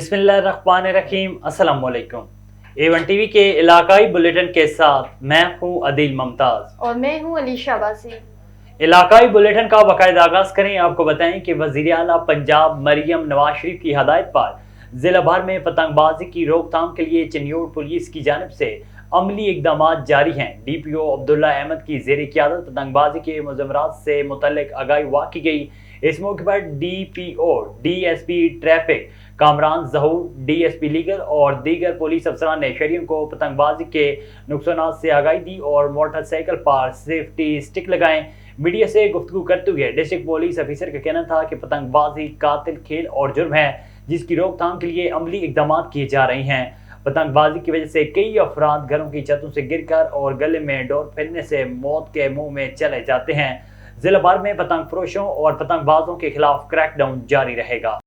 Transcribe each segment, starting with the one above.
बिस्मिल्लाहिर्रहमानिर्रहीम। अस्सलाम वालेकुम। A1 टीवी के इलाकाई बुलेटिन के साथ मैं हूं अदील मुमताज और मैं हूं अलीशा बासी। इलाकाई बुलेटिन का बाकायदा आगाज करें। आपको बताएं कि वज़ीर आला पंजाब मरियम नवाज शरीफ की हदायत पर जिला भर में पतंगबाजी की रोकथाम के लिए चनियोड़ पुलिस की जानिब से अमली इकदाम जारी हैं। DPO अब्दुल्ला अहमद की ज़ेर क़यादत पतंगबाजी के मुज़म्मरात से मुतल्लिक आगाही हुआ की गई। इस मौके पर DPO DSP ट्रैफिक कामरान जहूर, DSP लीगल और दीगर पुलिस अफसरान ने शहरियों को पतंगबाजी के नुकसानात से आगाही दी और मोटरसाइकिल पर सेफ्टी स्टिक लगाएं। मीडिया से गुफ्तगू करते हुए डिस्ट्रिक्ट पुलिस ऑफिसर का कहना था कि पतंगबाजी कातिल खेल और जुर्म है, जिसकी रोकथाम के लिए अमली इकदाम किए जा रहे हैं। पतंगबाजी की वजह से कई अफराद घरों की छतों से गिरकर और गले में डोर फैलने से मौत के मुंह में चले जाते हैं। जिला भर में पतंग फरोशों और पतंगबाजों के खिलाफ क्रैकडाउन जारी रहेगा।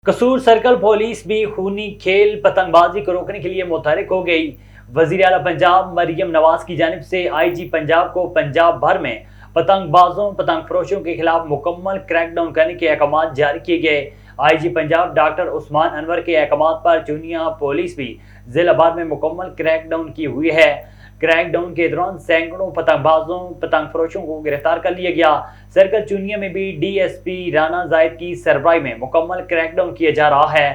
कसूर सर्कल पुलिस भी खूनी खेल पतंगबाजी को रोकने के लिए मुतहरिक हो गई। वज़ीर आला पंजाब मरियम नवाज की जानिब से IG पंजाब को पंजाब भर में पतंगबाजों पतंग फरोशों के खिलाफ मुकम्मल क्रैकडाउन करने के अहकाम जारी किए गए। IG पंजाब डॉक्टर उस्मान अनवर के अहकाम पर चुनिया पुलिस भी जिला भर में मुकम्मल क्रैकडाउन की हुई है। क्रैकडाउन के दौरान सैकड़ों पतंगबाजों पतंग फरोशों को गिरफ्तार कर लिया गया। सर्कल चुनिया में भी DSP राना जायद की सरबराही में मुकम्मल क्रैकडाउन किया जा रहा है।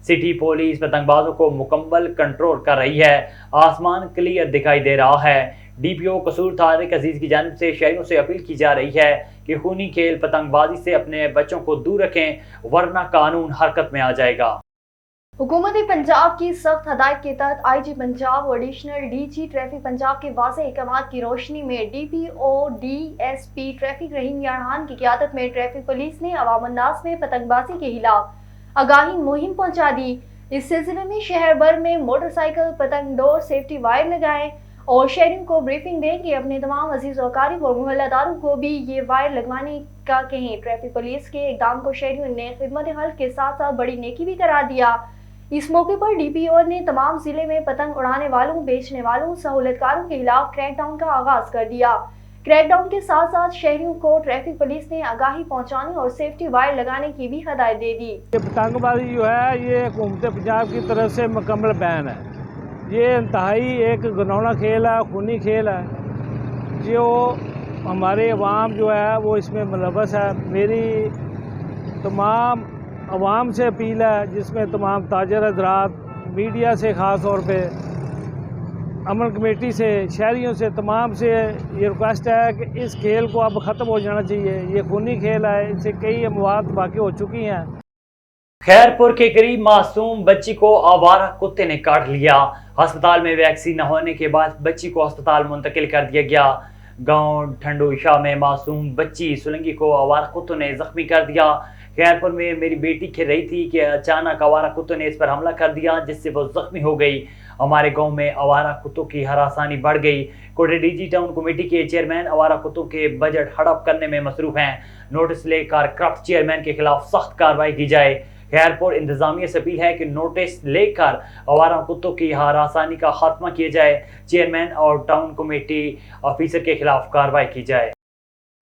सिटी पुलिस पतंगबाजों को मुकम्मल कंट्रोल कर रही है। आसमान क्लियर दिखाई दे रहा है। DPO कसूर तारिक अजीज की जानिब से शहरियों से अपील की जा रही है कि खूनी खेल पतंगबाजी से अपने बच्चों को दूर रखें, वरना कानून हरकत में आ जाएगा। हुकूमत पंजाब की सख्त हदायत के तहत IG पंजाब और एडिशनल DG ट्रैफिक पंजाब के वाज़ेह अहकाम की रोशनी में DPO DSP ट्रैफिक रहीम यारहान की क़यादत में ट्रैफिक पुलिस ने अवाम-उन्नास में पतंगबाजी के खिलाफ आगाही मुहिम पहुंचा दी। इस सिलसिले में शहर भर में मोटरसाइकिल पतंग डोर सेफ्टी वायर लगाएं और शहरियों को ब्रीफिंग दें कि अपने तमाम अजीज वकारिब और मोहल्लादारों को भी ये वायर लगवाने का कहें। ट्रैफिक पुलिस के इक़दाम को शहरियों ने खिदमत हल के साथ साथ बड़ी नेकी भी करार दिया। इस मौके पर DPO ने तमाम जिले में पतंग उड़ाने वालों, बेचने वालों, सहूलतकारों के खिलाफ क्रैकडाउन का आगाज कर दिया। क्रैकडाउन के साथ साथ शहरियों को ट्रैफिक पुलिस ने आगाही पहुंचाने और सेफ्टी वायर लगाने की भी हदायत दे दी। पतंगबाजी जो है ये हुकूमत पंजाब की तरफ से मुकम्मल बैन है। ये इंतहाई एक घिनौना खेल है, खूनी खेल है, जो हमारे अवाम जो है वो इसमें मुलव्वस है। मेरी तमाम अवाम से अपील है, जिसमें तमाम ताजर हज़रात, मीडिया से ख़ास तौर पे, अमन कमेटी से, शहरियों से, तमाम से ये रिक्वेस्ट है कि इस खेल को अब ख़त्म हो जाना चाहिए। ये खूनी खेल है, इनसे कई अमवात वाक़ई हो चुकी हैं। खैरपुर के करीब मासूम बच्ची को आवारा कुत्ते ने काट लिया। अस्पताल में वैक्सीन न होने के बाद बच्ची को अस्पताल मुंतकिल कर दिया गया। गांव ठंडूशा में मासूम बच्ची सुलंगी को आवारा कुत्तों ने जख्मी कर दिया। खैरपुर में मेरी बेटी खेल रही थी कि अचानक आवारा कुत्तों ने इस पर हमला कर दिया, जिससे वो जख्मी हो गई। हमारे गांव में आवारा कुत्तों की हरासानी बढ़ गई। कोटे DG टाउन कमेटी के चेयरमैन आवारा कुत्तों के बजट हड़प करने में मसरूफ हैं। नोटिस लेकर करप्ट चेयरमैन के खिलाफ सख्त कार्रवाई की जाए। खैरपुर इंतजामिया से अपील है कि नोटिस लेकर आवारा कुत्तों की हरासानी का खात्मा किया जाए। चेयरमैन और टाउन कमेटी ऑफिसर के खिलाफ कार्रवाई की जाए।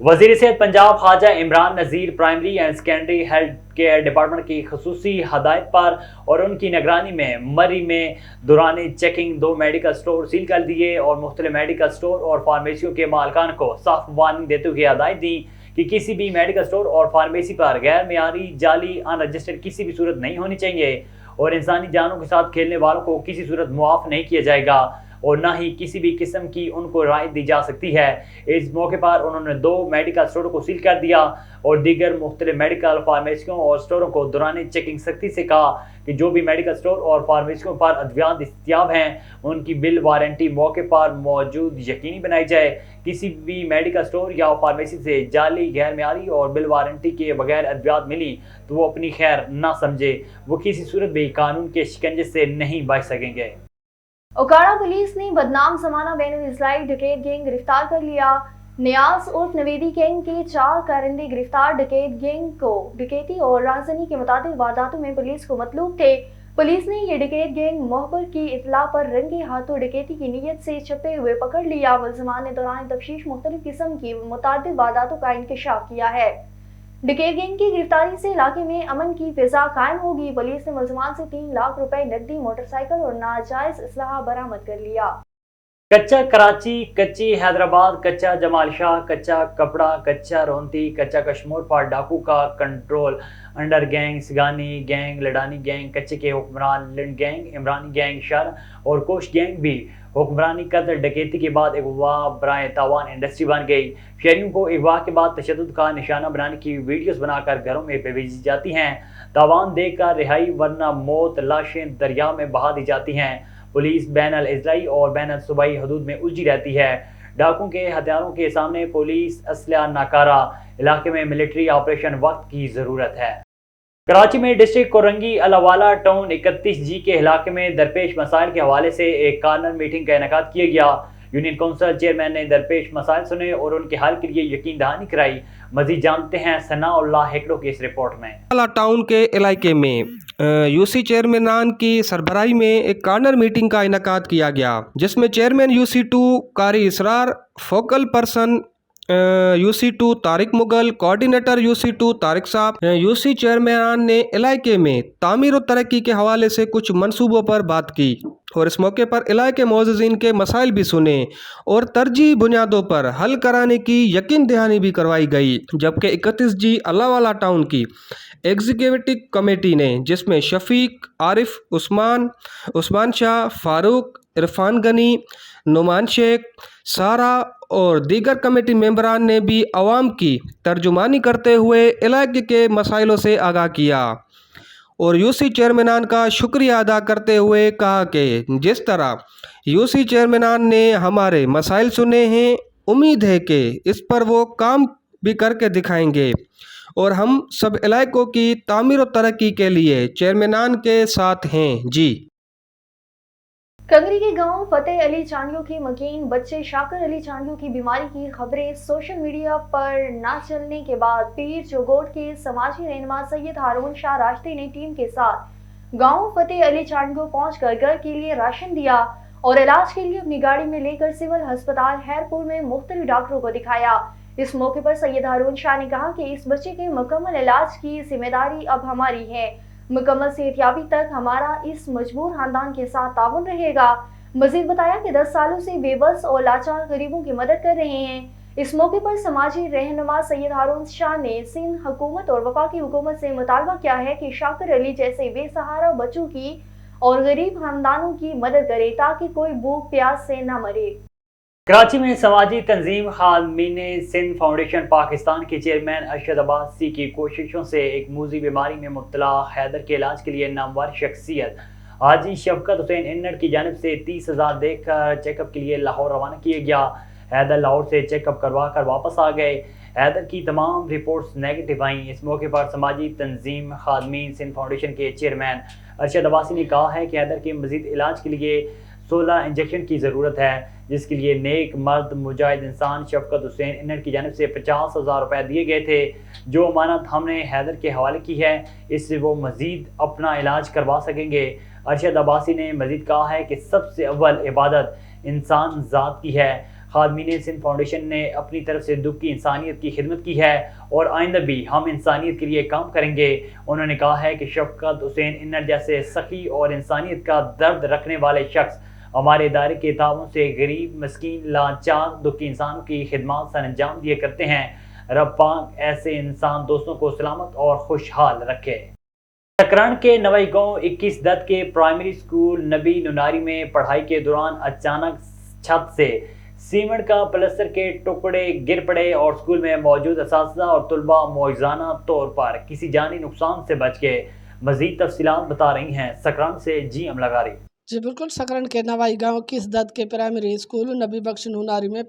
वज़ीर सेहत Punjab Khawaja Imran Nazir primary and secondary health care department की खसूसी हदायत पर और उनकी निगरानी में मरी में दौरान चेकिंग 2 मेडिकल स्टोर सील कर दिए और मुख्तलिफ मेडिकल स्टोर और फार्मेसियों के मालिकान को साफ वार्निंग देते हुए हदायत दी कि किसी भी मेडिकल स्टोर और फार्मेसी पर गैर मेयारी, जाली, अनरजिस्टर्ड किसी भी सूरत नहीं होनी चाहिए और इंसानी जानों के साथ खेलने वालों को किसी सूरत मुआफ नहीं किया जाएगा और ना ही किसी भी किस्म की उनको राहत दी जा सकती है। इस मौके पर उन्होंने 2 मेडिकल स्टोरों को सील कर दिया और दीगर मुख्तलिफ मेडिकल फार्मेसियों और स्टोरों को दौरान चेकिंग सख्ती से कहा कि जो भी मेडिकल स्टोर और फार्मेसियों पर अद्वियात दस्तयाब हैं उनकी बिल वारंटी मौके पर मौजूद यकीनी बनाई जाए। किसी भी मेडिकल स्टोर या फार्मेसी से जाली, गैर मेयारी और बिल वारंटी के बगैर अद्वियात मिली तो वो अपनी खैर ना समझे, वो किसी सूरत भी कानून के शिकंजे से नहीं बच सकेंगे। ओकाड़ा पुलिस ने बदनाम जमाना बैनुल-इस्लाई डकैत गैंग गिरफ्तार कर लिया। नियाज उर्फ नवेदी गैंग के 4 कारिंदे गिरफ्तार। डकैत गैंग को डकैती और राहज़नी के मुताबिक वारदातों में पुलिस को मतलूब थे। पुलिस ने ये डकैत गैंग मोहब्बत की इतला पर रंगे हाथों डकैती की नीयत से छपे हुए पकड़ लिया। मुलज़मान ने दौरान तफ्तीश मुख्तलिफ किस्म की मुतादिद वारदातों का इंकशाफ किया है। डकैत गैंग की गिरफ्तारी से इलाके में अमन की फिजा कायम होगी। पुलिस ने मुलजमान से 3 लाख रुपए नकदी, मोटरसाइकिल और नाजायज असलहा बरामद कर लिया। कच्चा कराची, कच्ची हैदराबाद, कच्चा जमाल शाह, कच्चा कपड़ा, कच्चा रोंती, कच्चा कश्मीर पर डाकू का कंट्रोल अंडर गैंग, सिगानी गैंग, लडानी गैंग, कच्चे के हुक्मरान लिंड गैंग, इमरानी गैंग, शर और कोश गैंग भी हुक्मरानी कत्ल डकैती के बाद अगवा बराए तावान इंडस्ट्री बन गई। शहरियों को अगवा के बाद तशद्दुद का निशाना बनाने की वीडियोस बनाकर घरों में भेजी जाती हैं। तावान देकर रिहाई वरना मौत, लाशें दरिया में बहा दी जाती हैं। पुलिस बैन अल इजलाई और बैन अल सूबाई हदूद में उलझी रहती है। डाकुओं के हथियारों के सामने पुलिस असला नाकारा। इलाके में मिलिट्री ऑपरेशन वक्त की ज़रूरत है। कराची में डिस्ट्रिक्ट कोरंगी अलावाला टाउन 31G के इलाके में दरपेश मसाइल के हवाले से एक कॉर्नर मीटिंग का इनेकाद किया गया। यूनियन काउंसिल चेयरमैन ने दरपेश मसाइल सुने और उनके हल के लिए यकीन दहानी कराई। मजीद जानते हैं सनाउल्लाह हेकड़ो की इस रिपोर्ट में। टाउन के इलाके में यूसी चेयरमैनान की सरबराही में एक कॉर्नर मीटिंग का इनेकाद किया गया, जिसमें chairman UC2 Qari Israr, focal person UC2 Tariq Mughal, coordinator UC2 Tariq Sahab, UC chairman ने इलाके में तामीर और तरक्की के हवाले से कुछ मंसूबों पर बात की और इस मौके पर इलाके मोअज़्ज़िज़ीन के मसाइल भी सुने और तरजीही बुनियादों पर हल कराने की यकीन दहानी भी करवाई गई। जबकि 31G अलावाला टाउन की एग्जीक्यूटिव कमेटी ने, जिसमें शफीक, आरिफ, उस्मान शाह, फारूक, इरफान गनी, नुमान शेख, सारा और दीगर कमेटी मेंबरान ने भी अवाम की तर्जुमानी करते हुए इलाके के मसाइलों से आगाह किया और यूसी चेयरमैनान का शुक्रिया अदा करते हुए कहा कि जिस तरह यूसी चेयरमैनान ने हमारे मसाइल सुने हैं, उम्मीद है कि इस पर वो काम भी करके दिखाएंगे और हम सब इलाकों की तामीर और तरक्की के लिए चेयरमैनान के साथ हैं। जी। कंगरी के गांव फतेह अली चांडियों के मकीन बच्चे शाकर अली चांडियों की बीमारी की खबरें सोशल मीडिया पर न चलने के बाद पीर चौगोट के समाजी रहनुमा सैयद हारून शाह राश्ती ने टीम के साथ गांव फतेह अली चांडियों पहुंचकर घर के लिए राशन दिया और इलाज के लिए अपनी गाड़ी में लेकर सिविल अस्पताल हैरपुर में मुख्तलिफ डॉक्टरों को दिखाया। इस मौके पर सैयद हारून शाह ने कहा कि इस बच्चे के मुकम्मल इलाज की जिम्मेदारी अब हमारी है। मुकम्मल सेहतयाबी तक हमारा इस मजबूर खानदान के साथ ताउन रहेगा। मजीद बताया कि 10 सालों से बेबस और लाचार गरीबों की मदद कर रहे हैं। इस मौके पर समाजी रहनुमा सैयद हारून शाह ने सिंध हुकूमत और वफाकी हुकूमत से मुतालबा किया है कि शाकर अली जैसे बेसहारा बच्चों की और गरीब खानदानों की मदद करे ताकि कोई भूख प्यास से न मरे। कराची में समाजी तंजीम खादमीन सिंध फाउंडेशन पाकिस्तान के चेयरमैन अरशद अब्बासी की कोशिशों से एक मूजी बीमारी में मुब्तला हैदर के इलाज के लिए नामवर शख्सियत हाजी शफकत हुसैन इन्नर की जानिब से 30,000 देकर चेकअप के लिए लाहौर रवाना किया गया। हैदर लाहौर से चेकअप करवा कर वापस आ गए। हैदर की तमाम रिपोर्ट्स नेगेटिव आईं। इस मौके पर समाजी तंजीम खादमीन सिंध फाउंडेशन के चेयरमैन अरशद अब्बासी ने कहा है कि हैदर के मजीद इलाज के लिए 16 इंजेक्शन की ज़रूरत है, जिसके लिए नेक मर्द मुजाहिद इंसान शफकत हुसैन इन्नर की जानिब से 50,000 रुपये दिए गए थे, जो अमानत हमने हैदर के हवाले की है। इससे वो मज़ीद अपना इलाज करवा सकेंगे। अरशद अब्बासी ने मज़ीद कहा है कि सबसे अव्वल इबादत इंसान ज़ात की है। खादमीन सिंध फाउंडेशन ने अपनी तरफ से दुख की इंसानियत की खिदमत की है और आइंदा भी हम इंसानियत के लिए काम करेंगे। उन्होंने कहा है कि शफकत हुसैन इन्नर जैसे सखी और इंसानियत का दर्द रखने वाले शख्स हमारे इदारे के ताउन से गरीब, मस्कीन, लाचार, दुखी इंसानों की खिदमत सर अंजाम दिए करते हैं। रब पाक ऐसे इंसान दोस्तों को सलामत और खुशहाल रखे। सकरान के नवाई गांव 21 दत्त के प्राइमरी स्कूल नबी नुनारी में पढ़ाई के दौरान अचानक छत से सीमेंट का प्लास्टर के टुकड़े गिर पड़े और स्कूल में मौजूद असातिज़ा और तलबा मौजूदाना तौर पर किसी जानी नुकसान से बच गए। मजीद तफसीलात बता रही हैं सकरान से जी अमलगारी। जी बिल्कुल, सकरन के नवाई गांव 21 दत्त के प्राइमरी स्कूल नबी बख्श नूनारी में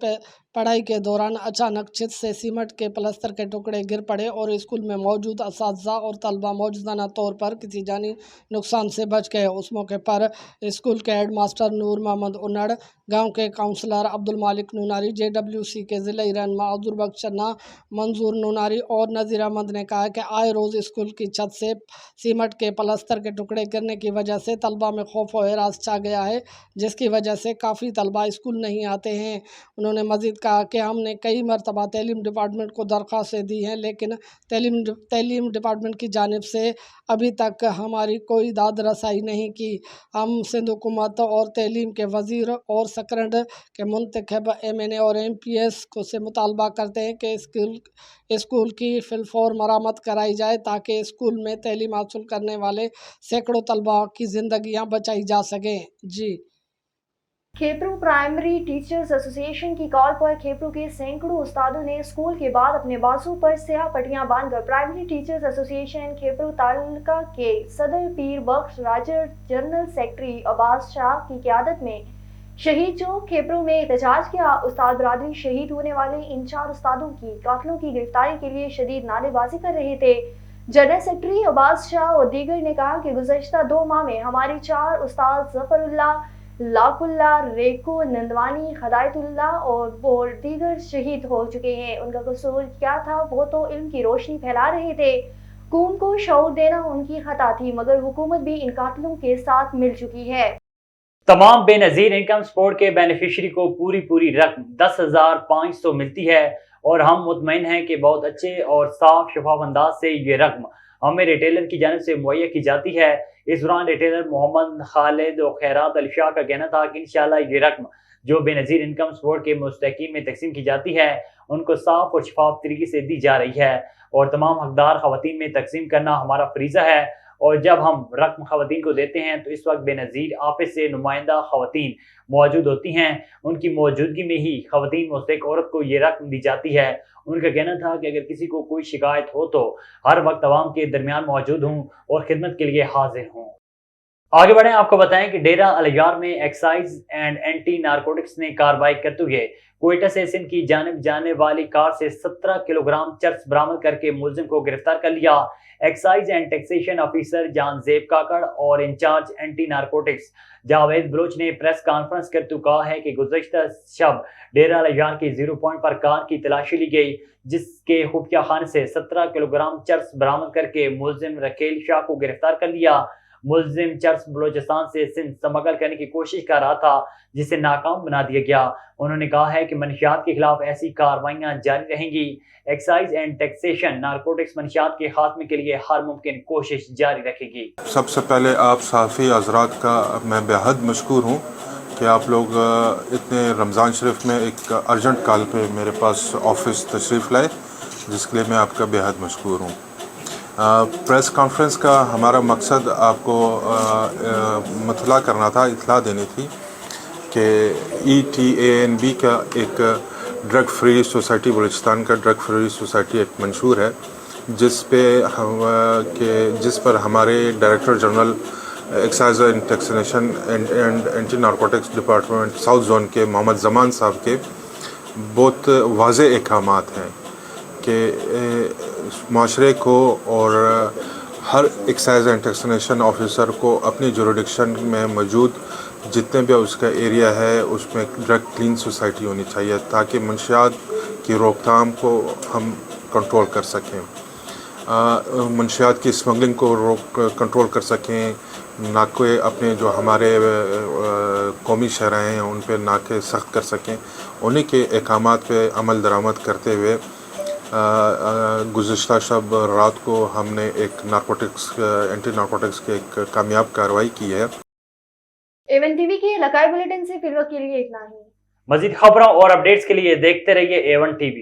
पढ़ाई के दौरान अचानक छत से सीमेंट के प्लास्टर के टुकड़े गिर पड़े और स्कूल में मौजूद असातिज़ा और तलबा मौजूदाना तौर पर किसी जानी नुकसान से बच गए। उस मौके पर स्कूल के हेड मास्टर नूर मोहम्मद उन्नड़, गांव के काउंसलर अब्दुल मालिक नूनारी, JWC के ज़िला रहनुमा अब्दुल बख्श चन्ना, मंजूर नूनारी और नज़ीर अहमद ने कहा कि आए रोज़ स्कूल की छत से सीमेंट के प्लास्टर के टुकड़े गिरने की वजह से तलबा में खौफ और हिरास छा गया है, जिसकी वजह से काफ़ी तलबा स्कूल नहीं आते हैं। उन्होंने मज़ीद کہا کہ ہم نے کئی مرتبہ تعلیم ڈپارٹمنٹ کو درخواستیں دی ہیں، لیکن تعلیم ڈپارٹمنٹ کی جانب سے ابھی تک ہماری کوئی داد رسائی نہیں کی۔ ہم سندھ حکومت اور تعلیم کے وزیر اور سکرنڈ کے منتخب MNA اور MPS کو سے مطالبہ کرتے ہیں کہ اسکول کی فی-الفور مرمت کرائی جائے تاکہ اسکول میں تعلیم حاصل کرنے والے سینکڑوں طلباء کی زندگیاں بچائی جا سکیں۔ جی کھیپرو پرائمری ٹیچرز ایسوسی ایشن کی کال پر کھیپرو کے سینکڑوں استادوں نے اسکول کے بعد اپنے بازو پر سیاہ پٹیاں باندھ کر پرائمری ٹیچرز ایسوسی ایشن کھیپرو تعلقہ کے صدر پیر بخش راجر، جنرل سیکرٹری عباس شاہ کی قیادت میں شہید چوک کھیپرو میں احتجاج کیا۔ استاد برادری شہید ہونے والے ان 4 استادوں کی قاتلوں کی گرفتاری کے لیے شدید نعرے بازی کر رہے تھے۔ جنرل سیکرٹری عباس شاہ اور دیگر نے کہا کہ گزشتہ 2 ماہ میں ہمارے 4 استاد ظفر اللہ، لاکھ اللہ، ریکو نندوانی، ہدایت اللہ اور دیگر شہید ہو چکے ہیں۔ ان کا قصور کیا تھا؟ وہ تو علم کی روشنی پھیلا رہے تھے۔ قوم کو شعور دینا ان کی خطا تھی، مگر حکومت بھی ان قاتلوں کے ساتھ مل چکی ہے۔ تمام بے نظیر انکم سپورٹ کے بینیفیشری کو پوری رقم 10,500 ملتی ہے اور ہم مطمئن ہیں کہ بہت اچھے اور صاف شفاف انداز سے یہ رقم ہمیں ریٹیلر کی جانب سے مہیا کی جاتی ہے۔ اس دوران ریٹیلر محمد خالد و خیرات علی شاہ کا کہنا تھا کہ انشاءاللہ یہ رقم جو بے نظیر انکم سپورٹ کے مستحقین میں تقسیم کی جاتی ہے ان کو صاف اور شفاف طریقے سے دی جا رہی ہے اور تمام حقدار خواتین میں تقسیم کرنا ہمارا فریضہ ہے۔ اور جب ہم رقم خواتین کو دیتے ہیں تو اس وقت بے نظیر آفس سے نمائندہ خواتین موجود ہوتی ہیں، ان کی موجودگی میں ہی خواتین مستحق عورت کو یہ رقم دی جاتی ہے۔ ان کا کہنا تھا کہ اگر کسی کو کوئی شکایت ہو تو ہر وقت عوام کے درمیان موجود ہوں اور خدمت کے لیے حاضر ہوں۔ آگے بڑھیں، آپ کو بتائیں کہ ڈیرہ الیار میں ایکسائز اینڈ اینٹی نارکوٹکس نے کارروائی کرتے ہوئے کوئٹہ سے سندھ کی جانب جانے والی کار سے 17 کلو گرام چرس برآمد کر کے ملزم کو گرفتار کر لیا۔ Excise and taxation officer Jan Zeb Kakar اور in charge anti narcotics Javed Baloch نے پریس کانفرنس کرتے کہا ہے کہ گزشتہ شب ڈیرہ الیار کے 0 پوائنٹ پر کار کی تلاشی لی گئی جس کے خفیہ خانے سے 17 کلو گرام چرس برآمد کر کے ملزم رکیل شاہ کو گرفتار کر لیا۔ ملزم چرس بلوچستان سے سندھ سمگل کرنے کی کوشش کر رہا تھا جسے ناکام بنا دیا گیا۔ انہوں نے کہا ہے کہ منشیات کے خلاف ایسی کارروائیاں جاری رہیں گی۔ ایکسائز اینڈ ٹیکسیشن نارکوٹکس منشیات کے خاتمے کے لیے ہر ممکن کوشش جاری رکھے گی۔ سب سے پہلے آپ صحافی حضرات کا میں بے حد مشکور ہوں کہ آپ لوگ اتنے رمضان شریف میں ایک ارجنٹ کال پہ میرے پاس آفس تشریف لائے، جس کے لیے میں آپ کا بے حد مشکور ہوں۔ پریس کانفرنس کا ہمارا مقصد آپ کو مطلع کرنا تھا، اطلاع دینی تھی کہ ETANB کا ایک ڈرگ فری سوسائٹی، بلوچستان کا ڈرگ فری سوسائٹی ایک منشور ہے جس پر ہمارے director general excise and taxation and anti narcotics department south zone کے محمد زمان صاحب کے بہت واضح احکامات ہیں کہ معاشرے کو اور ہر ایکسائز اینڈ ٹیکسیشن آفیسر کو اپنی جوریڈکشن میں موجود جتنے بھی اس کا ایریا ہے اس میں ڈرگ کلین سوسائٹی ہونی چاہیے تاکہ منشیات کی روک تھام کو ہم کنٹرول کر سکیں، منشیات کی اسمگلنگ کو کنٹرول کر سکیں، ناکے اپنے جو ہمارے قومی شاہراہیں ہیں ان پہ ناکے سخت کر سکیں۔ انہیں کے احکامات پہ عمل درآمد کرتے ہوئے گزشتہ شب رات کو ہم نے ایک اینٹی نارکوٹکس کی ایک کامیاب کارروائی کی ہے۔ ایون ٹی وی کے علاقائی بلیٹن سے فی الوقت کے لیے اتنا ہی۔ مزید خبروں اور اپڈیٹس کے لیے دیکھتے رہیے A1 TV۔